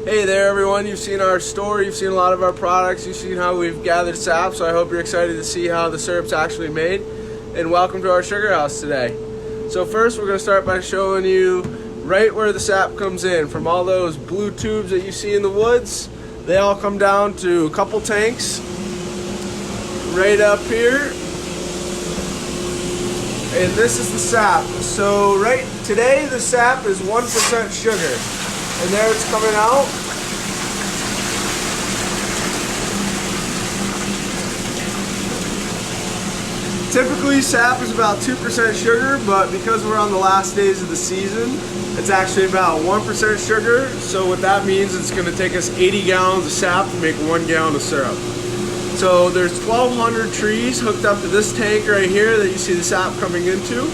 Hey there everyone, you've seen our store, you've seen a lot of our products, you've seen how we've gathered sap, so I hope you're excited to see how the syrup's actually made. And welcome to our sugar house today. So first we're going to start by showing you right where the sap comes in. From all those blue tubes that you see in the woods, they all come down to a couple tanks right up here. And this is the sap. So right today the sap is 1% sugar. And there it's coming out. Typically sap is about 2% sugar, but because we're on the last days of the season, it's actually about 1% sugar. So what that means is it's going to take us 80 gallons of sap to make 1 gallon of syrup. So there's 1,200 trees hooked up to this tank right here that you see the sap coming into.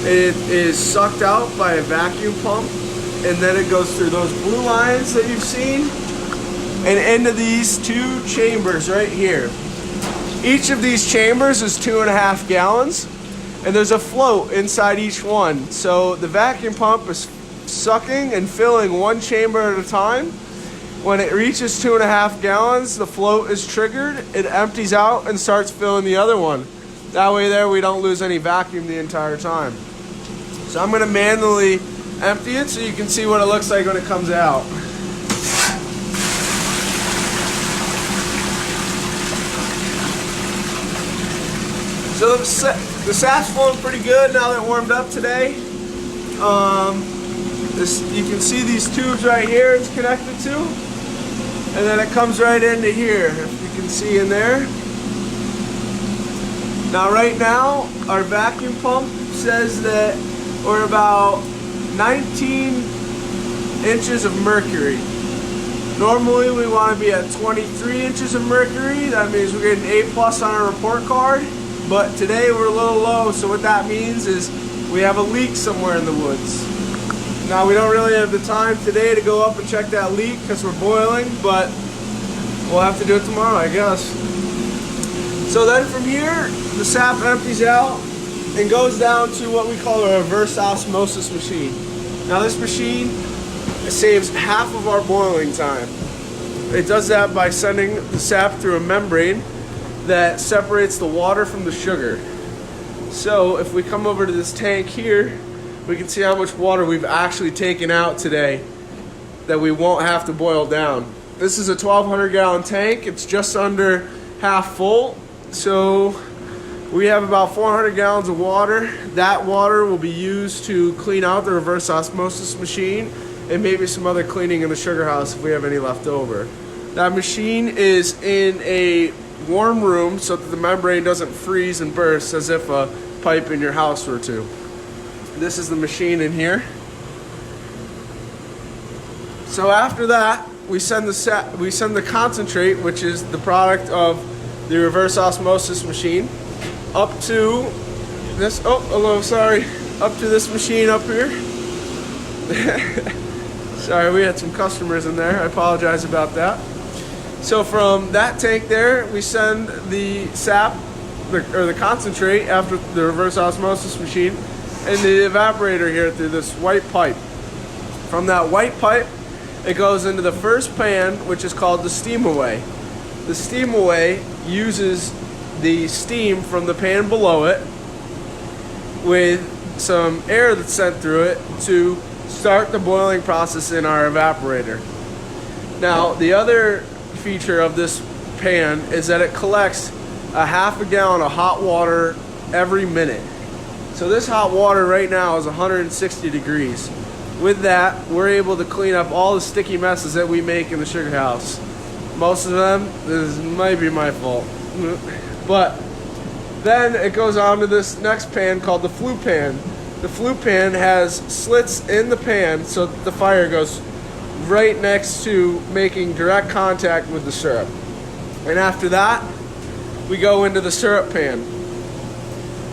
It is sucked out by a vacuum pump, and then it goes through those blue lines that you've seen and into these two chambers right here. Each of these chambers is 2.5 gallons, and there's a float inside each one. So the vacuum pump is sucking and filling one chamber at a time. When it reaches 2.5 gallons, the float is triggered, it empties out and starts filling the other one. That way there we don't lose any vacuum the entire time. So I'm going to manually empty it so you can see what it looks like when it comes out. So the sap's flowing pretty good now that it warmed up today. You can see these tubes right here it's connected to, and then it comes right into here, if you can see in there. Now right now our vacuum pump says that we're about 19 inches of mercury. Normally we want to be at 23 inches of mercury. That means we're getting A+ on our report card. But today we're a little low, so what that means is we have a leak somewhere in the woods. Now we don't really have the time today to go up and check that leak because we're boiling, but we'll have to do it tomorrow, I guess. So then from here, the sap empties out and goes down to what we call a reverse osmosis machine. Now this machine saves half of our boiling time. It does that by sending the sap through a membrane that separates the water from the sugar. So if we come over to this tank here, we can see how much water we've actually taken out today that we won't have to boil down. This is a 1,200 gallon tank. It's just under half full. So we have about 400 gallons of water. That water will be used to clean out the reverse osmosis machine and maybe some other cleaning in the sugar house if we have any left over. That machine is in a warm room so that the membrane doesn't freeze and burst as if a pipe in your house were to. This is the machine in here. So after that, we send the concentrate, which is the product of the reverse osmosis machine, up to this. Oh, hello, sorry. Up to this machine up here. Sorry, we had some customers in there. I apologize about that. So from that tank there, we send the sap, or the concentrate, after the reverse osmosis machine, and the evaporator here through this white pipe. From that white pipe, it goes into the first pan, which is called the steam away. The steam away uses the steam from the pan below it with some air that's sent through it to start the boiling process in our evaporator. Now, the other feature of this pan is that it collects a half a gallon of hot water every minute. So this hot water right now is 160 degrees. With that, we're able to clean up all the sticky messes that we make in the sugar house. Most of them, this might be my fault. But then it goes on to this next pan called the flue pan. The flue pan has slits in the pan so that the fire goes right next to making direct contact with the syrup. And after that, we go into the syrup pan.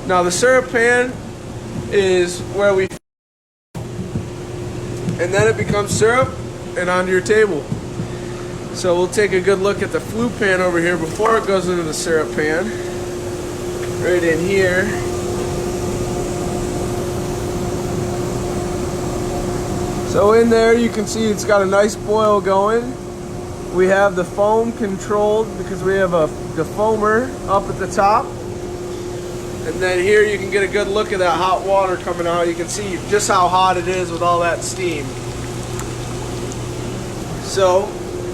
Now the syrup pan is where we, and then it becomes syrup and onto your table. So we'll take a good look at the flue pan over here before it goes into the syrup pan. Right in here. So in there you can see it's got a nice boil going. We have the foam controlled because we have a defoamer up at the top. And then here you can get a good look at that hot water coming out. You can see just how hot it is with all that steam. So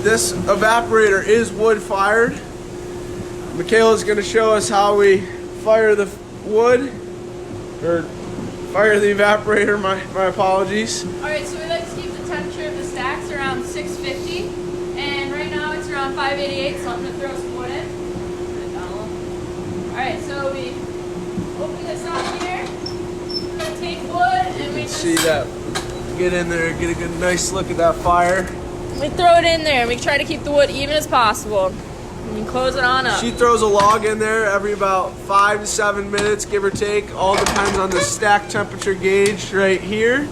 this evaporator is wood fired. Michaela's going to show us how we fire the wood, or fire the evaporator, my apologies. Alright, so we like to keep the temperature of the stacks around 650, and right now it's around 588, so I'm going to throw some wood in. Alright, so we open this up here, we're going to take wood, and we just see that, get in there, get a good nice look at that fire. We throw it in there, and we try to keep the wood even as possible. And you close it on up. She throws a log in there every about 5 to 7 minutes, give or take. All depends on the stack temperature gauge right here.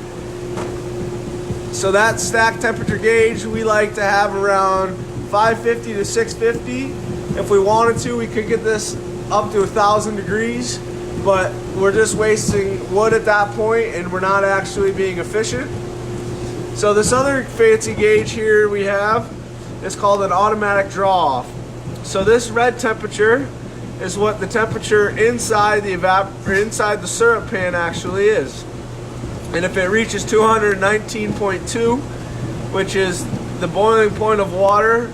So that stack temperature gauge we like to have around 550 to 650. If we wanted to, we could get this up to 1,000 degrees, but we're just wasting wood at that point and we're not actually being efficient. So this other fancy gauge here we have is called an automatic draw-off. So this red temperature is what the temperature inside the syrup pan actually is. And if it reaches 219.2, which is the boiling point of water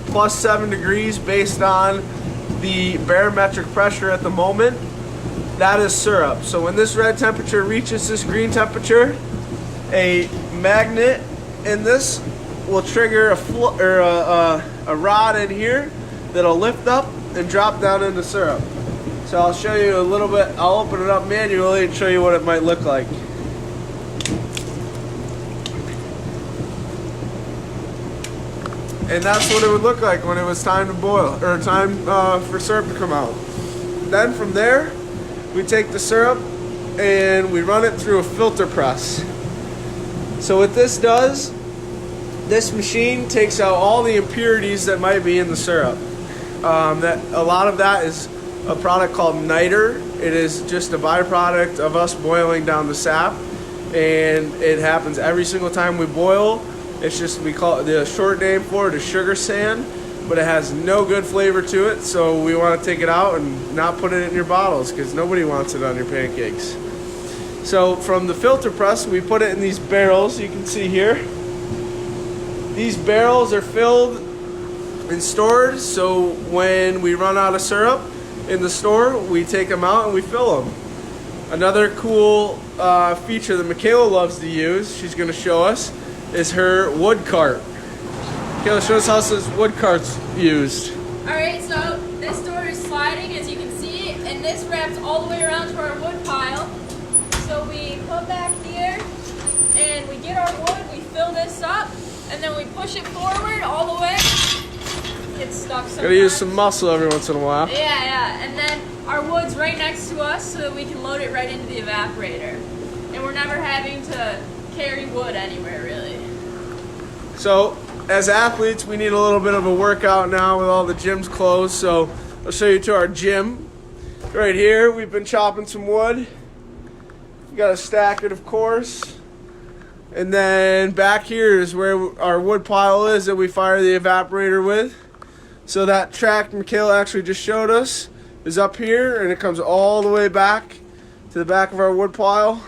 plus 7 degrees based on the barometric pressure at the moment, that is syrup. So when this red temperature reaches this green temperature, a magnet in this will trigger a rod in here that'll lift up and drop down into syrup. So I'll show you a little bit. I'll open it up manually and show you what it might look like. And that's what it would look like when it was time to boil, or time for syrup to come out. Then from there, we take the syrup and we run it through a filter press. So what this does, this machine takes out all the impurities that might be in the syrup. A lot of that is a product called niter. It is just a byproduct of us boiling down the sap, and it happens every single time we boil. It's just, we call it, the short name for it is sugar sand, but it has no good flavor to it, so we want to take it out and not put it in your bottles because nobody wants it on your pancakes. So from the filter press, we put it in these barrels you can see here. These barrels are filled and stored, so when we run out of syrup in the store, we take them out and we fill them. Another cool feature that Michaela loves to use, she's going to show us, is her wood cart. Michaela, show us how this wood cart's used. Alright, so this door is sliding, as you can see, and this wraps all the way around to our wood pile. So we come back here, and we get our wood, we fill this up, and then we push it forward all the way. It's stuck sometimes. Gotta use some muscle every once in a while. Yeah, and then our wood's right next to us so that we can load it right into the evaporator. And we're never having to carry wood anywhere, really. So, as athletes, we need a little bit of a workout now with all the gyms closed, so I'll show you to our gym. Right here, we've been chopping some wood. We gotta stack it, of course. And then back here is where our wood pile is that we fire the evaporator with. So that track Michaela actually just showed us is up here, and it comes all the way back to the back of our wood pile.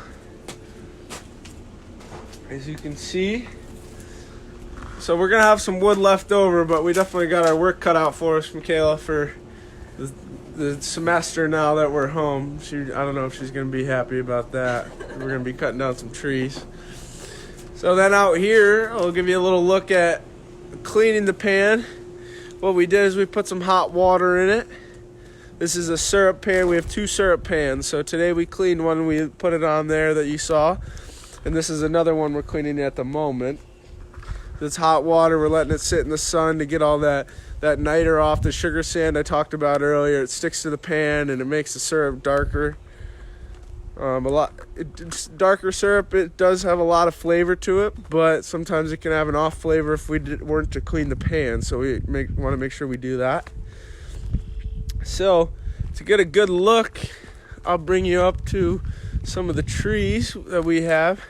As you can see. So we're gonna have some wood left over, but we definitely got our work cut out for us, Michaela, for the semester now that we're home. I don't know if she's gonna be happy about that. We're gonna be cutting down some trees. So then out here, I'll give you a little look at cleaning the pan. What we did is we put some hot water in it. This is a syrup pan. We have 2 syrup pans. So today we cleaned one, we put it on there that you saw. And this is another one we're cleaning at the moment. This hot water, we're letting it sit in the sun to get all that niter off the sugar sand I talked about earlier. It sticks to the pan and it makes the syrup darker. Darker syrup, it does have a lot of flavor to it, but sometimes it can have an off flavor if we weren't to clean the pan, so we want to make sure we do that. So to get a good look, I'll bring you up to some of the trees that we have.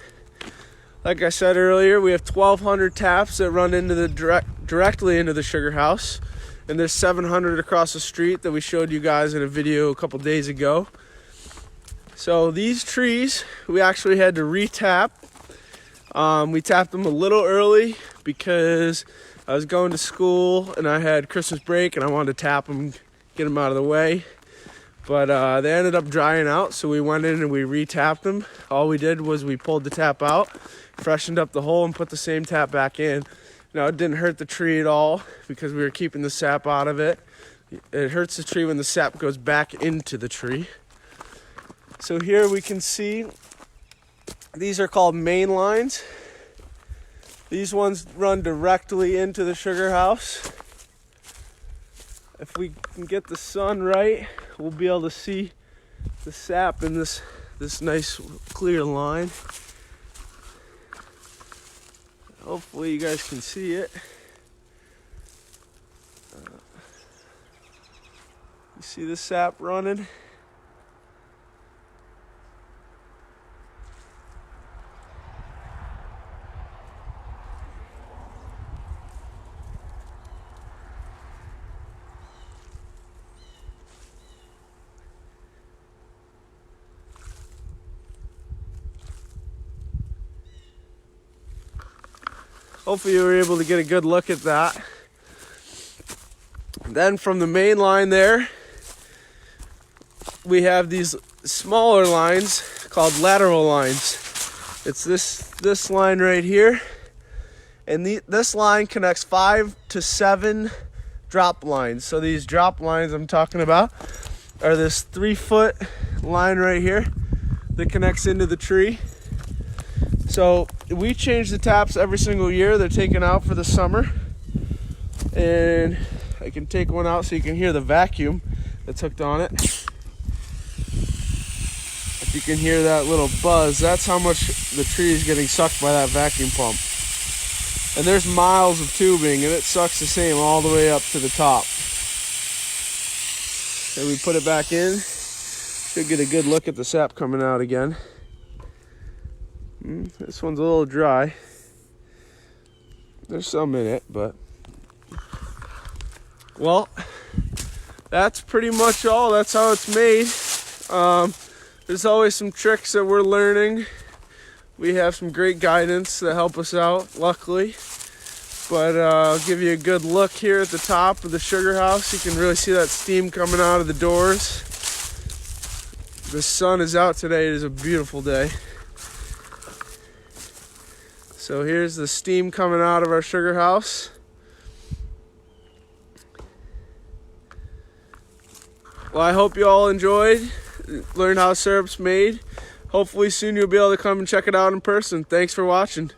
Like I said earlier, we have 1,200 taps that run into the directly into the sugar house, and there's 700 across the street that we showed you guys in a video a couple days ago. So these trees, we actually had to re-tap. We tapped them a little early because I was going to school and I had Christmas break and I wanted to tap them, get them out of the way. But they ended up drying out, so we went in and we re-tapped them. All we did was we pulled the tap out, freshened up the hole, and put the same tap back in. Now, it didn't hurt the tree at all because we were keeping the sap out of it. It hurts the tree when the sap goes back into the tree. So here we can see these are called main lines. These ones run directly into the sugar house. If we can get the sun right, we'll be able to see the sap in this nice clear line. Hopefully you guys can see it. You see the sap running? Hopefully you were able to get a good look at that. Then from the main line there, we have these smaller lines called lateral lines. It's this line right here. And this line connects 5 to 7 drop lines. So these drop lines I'm talking about are this 3-foot line right here that connects into the tree. So we change the taps every single year. They're taken out for the summer. And I can take one out so you can hear the vacuum that's hooked on it. If you can hear that little buzz, that's how much the tree is getting sucked by that vacuum pump. And there's miles of tubing, and it sucks the same all the way up to the top. So we put it back in. Should get a good look at the sap coming out again. This one's a little dry. There's some in it, but... Well, that's pretty much all. That's how it's made. There's always some tricks that we're learning. We have some great guidance that help us out, luckily. But I'll give you a good look here at the top of the sugar house. You can really see that steam coming out of the doors. The sun is out today. It is a beautiful day. So here's the steam coming out of our sugar house. Well, I hope you all enjoyed, learned how syrup's made. Hopefully soon you'll be able to come and check it out in person. Thanks for watching.